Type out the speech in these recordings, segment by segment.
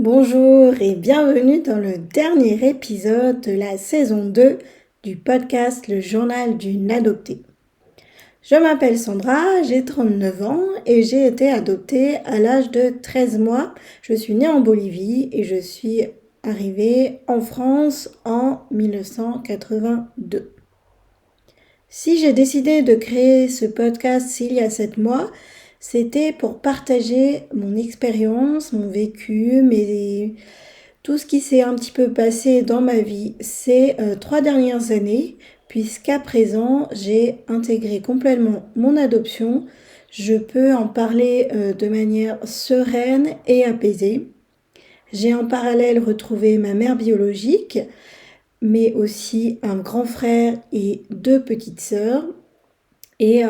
Bonjour et bienvenue dans le dernier épisode de la saison 2 du podcast Le Journal d'une adoptée. Je m'appelle Sandra, j'ai 39 ans et j'ai été adoptée à l'âge de 13 mois. Je suis née en Bolivie et je suis arrivée en France en 1982. Si j'ai décidé de créer ce podcast il y a 7 mois, c'était pour partager mon expérience, mon vécu, tout ce qui s'est un petit peu passé dans ma vie ces 3 dernières années, puisqu'à présent j'ai intégré complètement mon adoption. Je peux en parler de manière sereine et apaisée. J'ai en parallèle retrouvé ma mère biologique, mais aussi un grand frère et 2 petites sœurs. Et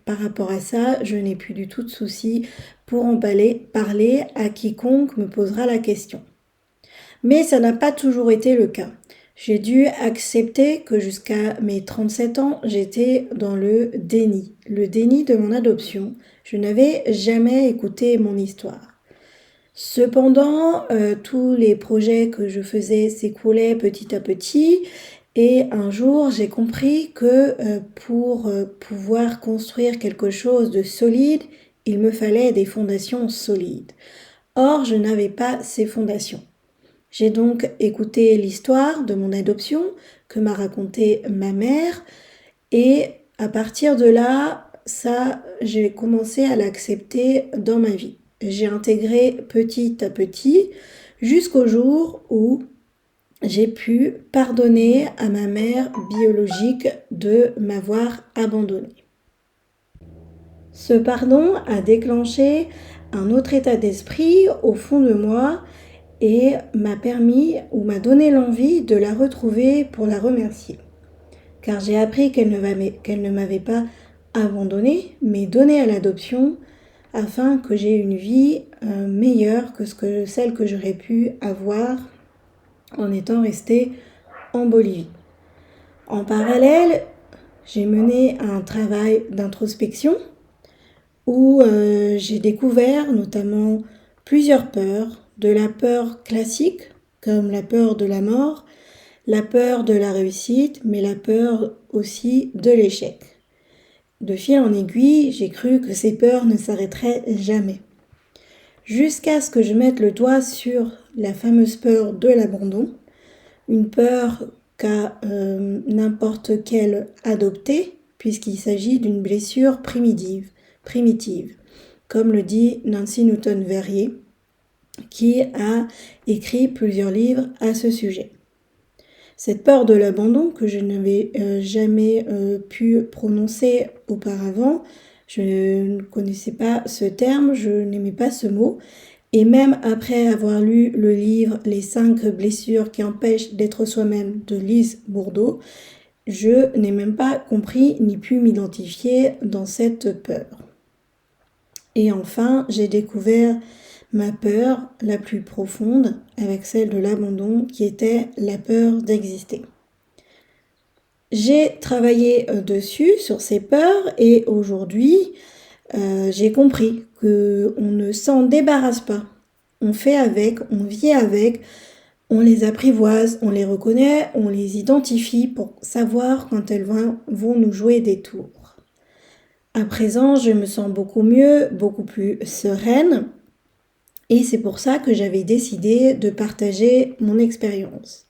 par rapport à ça, je n'ai plus du tout de soucis pour en parler à quiconque me posera la question. Mais ça n'a pas toujours été le cas. J'ai dû accepter que jusqu'à mes 37 ans, j'étais dans le déni de mon adoption. Je n'avais jamais écouté mon histoire. Cependant, tous les projets que je faisais s'écroulaient petit à petit et un jour j'ai compris que pour pouvoir construire quelque chose de solide, il me fallait des fondations solides. Or, je n'avais pas ces fondations. J'ai donc écouté l'histoire de mon adoption que m'a racontée ma mère et à partir de là, j'ai commencé à l'accepter dans ma vie. J'ai intégré petit à petit jusqu'au jour où j'ai pu pardonner à ma mère biologique de m'avoir abandonnée. Ce pardon a déclenché un autre état d'esprit au fond de moi et m'a permis ou m'a donné l'envie de la retrouver pour la remercier. Car j'ai appris qu'elle ne m'avait pas abandonnée, mais donnée à l'adoption afin que j'aie une vie meilleure que celle que j'aurais pu avoir en étant restée en Bolivie. En parallèle, j'ai mené un travail d'introspection où j'ai découvert notamment plusieurs peurs, de la peur classique comme la peur de la mort, la peur de la réussite, mais la peur aussi de l'échec. De fil en aiguille, j'ai cru que ces peurs ne s'arrêteraient jamais. Jusqu'à ce que je mette le doigt sur la fameuse peur de l'abandon, une peur qu'a n'importe quel adopté, puisqu'il s'agit d'une blessure primitive, comme le dit Nancy Newton-Verrier, qui a écrit plusieurs livres à ce sujet. Cette peur de l'abandon que je n'avais jamais pu prononcer auparavant, je ne connaissais pas ce terme, je n'aimais pas ce mot. Et même après avoir lu le livre Les 5 blessures qui empêchent d'être soi-même de Lise Bourdeau, je n'ai même pas compris ni pu m'identifier dans cette peur. Et enfin, j'ai découvert ma peur la plus profonde avec celle de l'abandon qui était la peur d'exister. J'ai travaillé dessus, sur ces peurs, et aujourd'hui, j'ai compris qu'on ne s'en débarrasse pas. On fait avec, on vit avec, on les apprivoise, on les reconnaît, on les identifie pour savoir quand elles vont nous jouer des tours. À présent, je me sens beaucoup mieux, beaucoup plus sereine. Et c'est pour ça que j'avais décidé de partager mon expérience.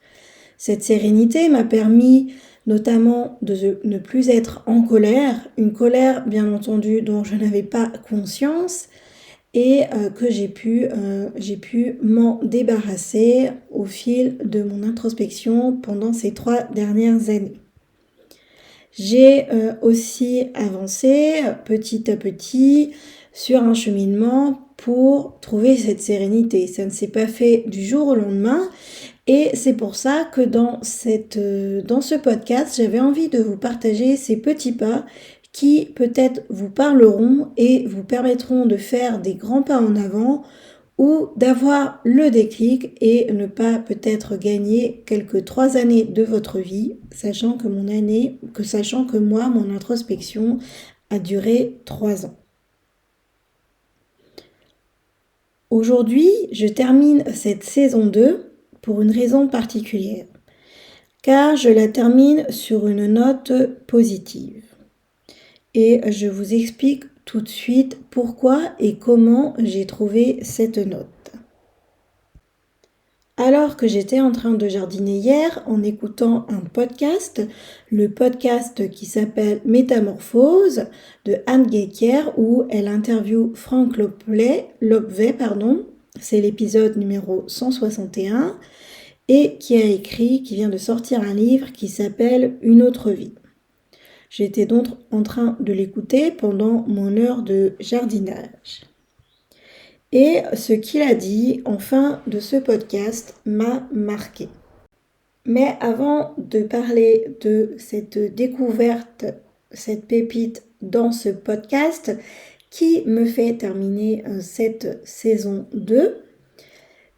Cette sérénité m'a permis notamment de ne plus être en colère, une colère bien entendu dont je n'avais pas conscience et que j'ai pu m'en débarrasser au fil de mon introspection pendant ces 3 dernières années. J'ai aussi avancé petit à petit sur un cheminement pour trouver cette sérénité. Ça ne s'est pas fait du jour au lendemain et c'est pour ça que dans ce podcast, j'avais envie de vous partager ces petits pas qui peut-être vous parleront et vous permettront de faire des grands pas en avant ou d'avoir le déclic et ne pas peut-être gagner quelques 3 années de votre vie, sachant que moi, mon introspection a duré 3 ans. Aujourd'hui, je termine cette saison 2 pour une raison particulière, car je la termine sur une note positive. Et je vous explique tout de suite pourquoi et comment j'ai trouvé cette note. Alors que j'étais en train de jardiner hier en écoutant un podcast, le podcast qui s'appelle Métamorphose de Anne Gecker où elle interviewe Franck Lobvet, c'est l'épisode numéro 161 et qui vient de sortir un livre qui s'appelle Une autre vie. J'étais donc en train de l'écouter pendant mon heure de jardinage. Et ce qu'il a dit en fin de ce podcast m'a marqué. Mais avant de parler de cette découverte, cette pépite dans ce podcast qui me fait terminer cette saison 2,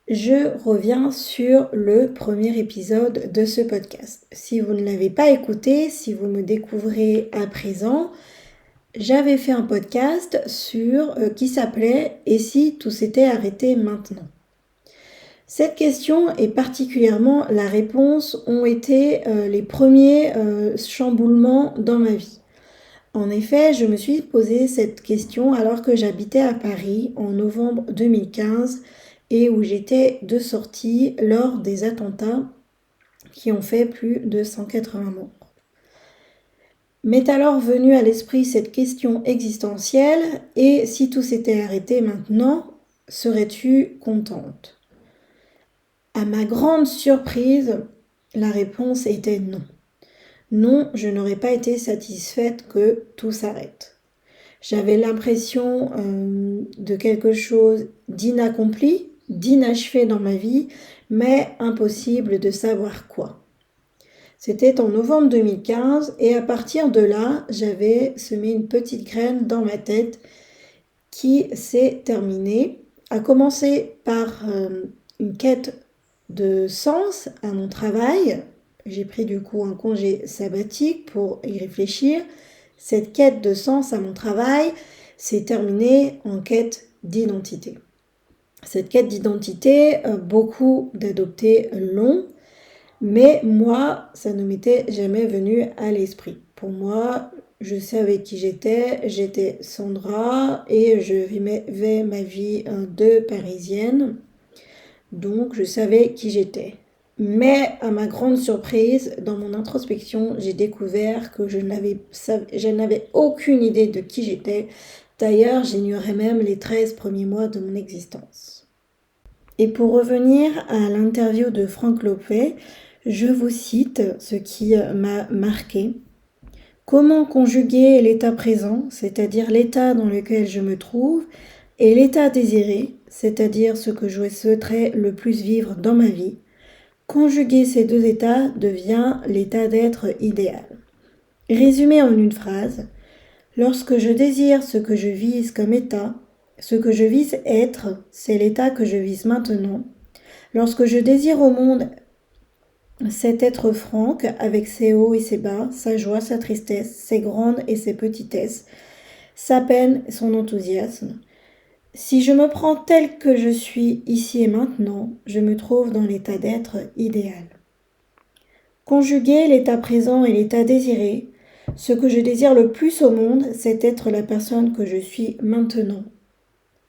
je reviens sur le premier épisode de ce podcast. Si vous ne l'avez pas écouté, si vous me découvrez à présent, j'avais fait un podcast qui s'appelait « Et si tout s'était arrêté maintenant ?» Cette question et particulièrement la réponse ont été les premiers chamboulements dans ma vie. En effet, je me suis posé cette question alors que j'habitais à Paris en novembre 2015 et où j'étais de sortie lors des attentats qui ont fait plus de 180 morts. M'est alors venue à l'esprit cette question existentielle, et si tout s'était arrêté maintenant, serais-tu contente ? À ma grande surprise, la réponse était non. Non, je n'aurais pas été satisfaite que tout s'arrête. J'avais l'impression de quelque chose d'inaccompli, d'inachevé dans ma vie, mais impossible de savoir quoi. C'était en novembre 2015 et à partir de là, j'avais semé une petite graine dans ma tête qui s'est terminée, a commencé par une quête de sens à mon travail. J'ai pris du coup un congé sabbatique pour y réfléchir. Cette quête de sens à mon travail s'est terminée en quête d'identité. Cette quête d'identité, beaucoup d'adoptés l'ont. Mais moi, ça ne m'était jamais venu à l'esprit. Pour moi, je savais qui j'étais Sandra et je vivais ma vie de Parisienne. Donc, je savais qui j'étais. Mais à ma grande surprise, dans mon introspection, j'ai découvert que je n'avais aucune idée de qui j'étais. D'ailleurs, j'ignorais même les 13 premiers mois de mon existence. Et pour revenir à l'interview de Franck Lobvet, je vous cite ce qui m'a marqué. Comment conjuguer l'état présent, c'est-à-dire l'état dans lequel je me trouve, et l'état désiré, c'est-à-dire ce que je souhaiterais le plus vivre dans ma vie. Conjuguer ces deux états devient l'état d'être idéal. Résumé en une phrase, lorsque je désire ce que je vise comme état, ce que je vise être, c'est l'état que je vise maintenant. Lorsque je désire au monde cet être Franck, avec ses hauts et ses bas, sa joie, sa tristesse, ses grandes et ses petitesses, sa peine et son enthousiasme. Si je me prends tel que je suis ici et maintenant, je me trouve dans l'état d'être idéal. Conjuguer l'état présent et l'état désiré, ce que je désire le plus au monde, c'est être la personne que je suis maintenant.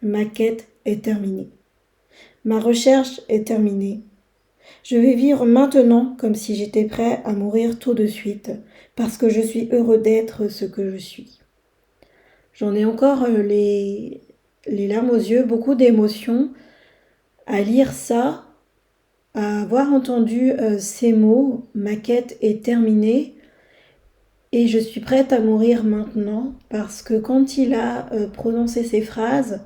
Ma quête est terminée. Ma recherche est terminée. Je vais vivre maintenant comme si j'étais prêt à mourir tout de suite, parce que je suis heureux d'être ce que je suis. J'en ai encore les larmes aux yeux, beaucoup d'émotions à lire ça, à avoir entendu ces mots, ma quête est terminée et je suis prête à mourir maintenant, parce que quand il a prononcé ces phrases,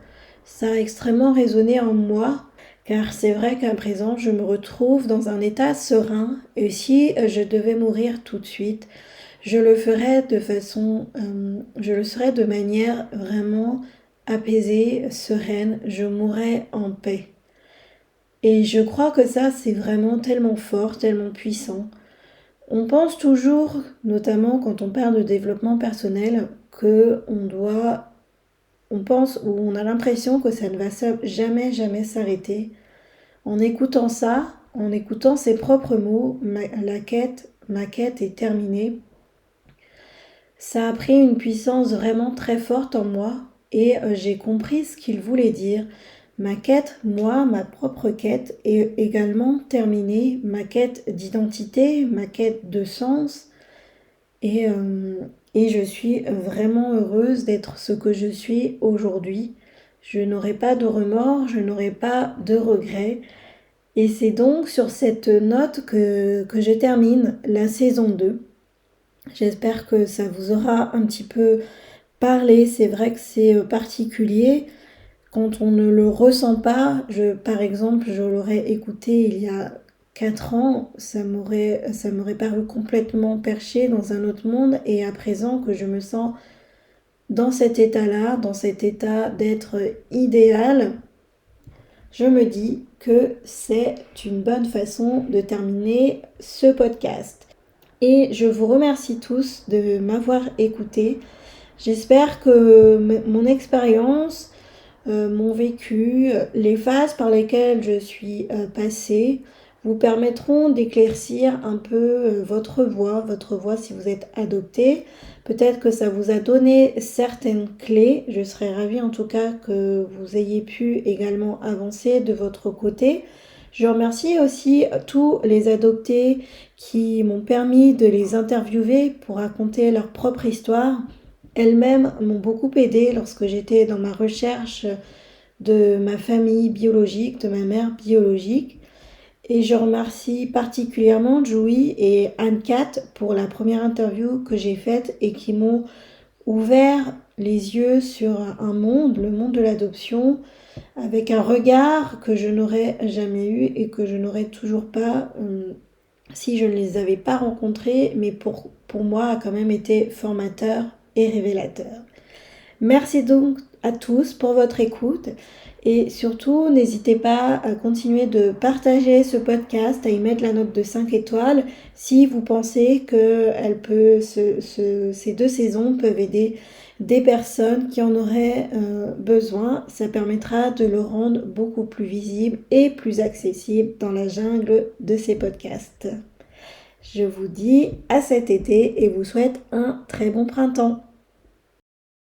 ça a extrêmement résonné en moi. Car c'est vrai qu'à présent, je me retrouve dans un état serein et si je devais mourir tout de suite, je le ferais je le serais de manière vraiment apaisée, sereine, je mourrais en paix. Et je crois que ça, c'est vraiment tellement fort, tellement puissant. On pense toujours, notamment quand on parle de développement personnel, qu'on doit on pense ou on a l'impression que ça ne va jamais, jamais s'arrêter. En écoutant ça, en écoutant ses propres mots, ma quête est terminée. Ça a pris une puissance vraiment très forte en moi et j'ai compris ce qu'il voulait dire. Ma quête, moi, ma propre quête est également terminée. Ma quête d'identité, ma quête de sens. Et, euh, et je suis vraiment heureuse d'être ce que je suis aujourd'hui. Je n'aurai pas de remords, je n'aurai pas de regrets. Et c'est donc sur cette note que je termine la saison 2. J'espère que ça vous aura un petit peu parlé. C'est vrai que c'est particulier quand on ne le ressent pas. Par exemple, je l'aurais écouté il y a 4 ans, ça m'aurait paru complètement perché dans un autre monde. Et à présent que je me sens dans cet état-là, dans cet état d'être idéal, je me dis que c'est une bonne façon de terminer ce podcast. Et je vous remercie tous de m'avoir écouté. J'espère que mon expérience, mon vécu, les phases par lesquelles je suis passée vous permettront d'éclaircir un peu votre voix si vous êtes adopté. Peut-être que ça vous a donné certaines clés. Je serais ravie en tout cas que vous ayez pu également avancer de votre côté. Je remercie aussi tous les adoptés qui m'ont permis de les interviewer pour raconter leur propre histoire. Elles-mêmes m'ont beaucoup aidée lorsque j'étais dans ma recherche de ma famille biologique, de ma mère biologique. Et je remercie particulièrement Joey et Anne-Cat pour la première interview que j'ai faite et qui m'ont ouvert les yeux sur un monde, le monde de l'adoption, avec un regard que je n'aurais jamais eu et que je n'aurais toujours pas si je ne les avais pas rencontrés, mais pour moi a quand même été formateur et révélateur. Merci donc à tous pour votre écoute et surtout n'hésitez pas à continuer de partager ce podcast, à y mettre la note de 5 étoiles si vous pensez que ces 2 saisons peuvent aider des personnes qui en auraient besoin. Ça permettra de le rendre beaucoup plus visible et plus accessible dans la jungle de ces podcasts. Je vous dis à cet été et vous souhaite un très bon printemps.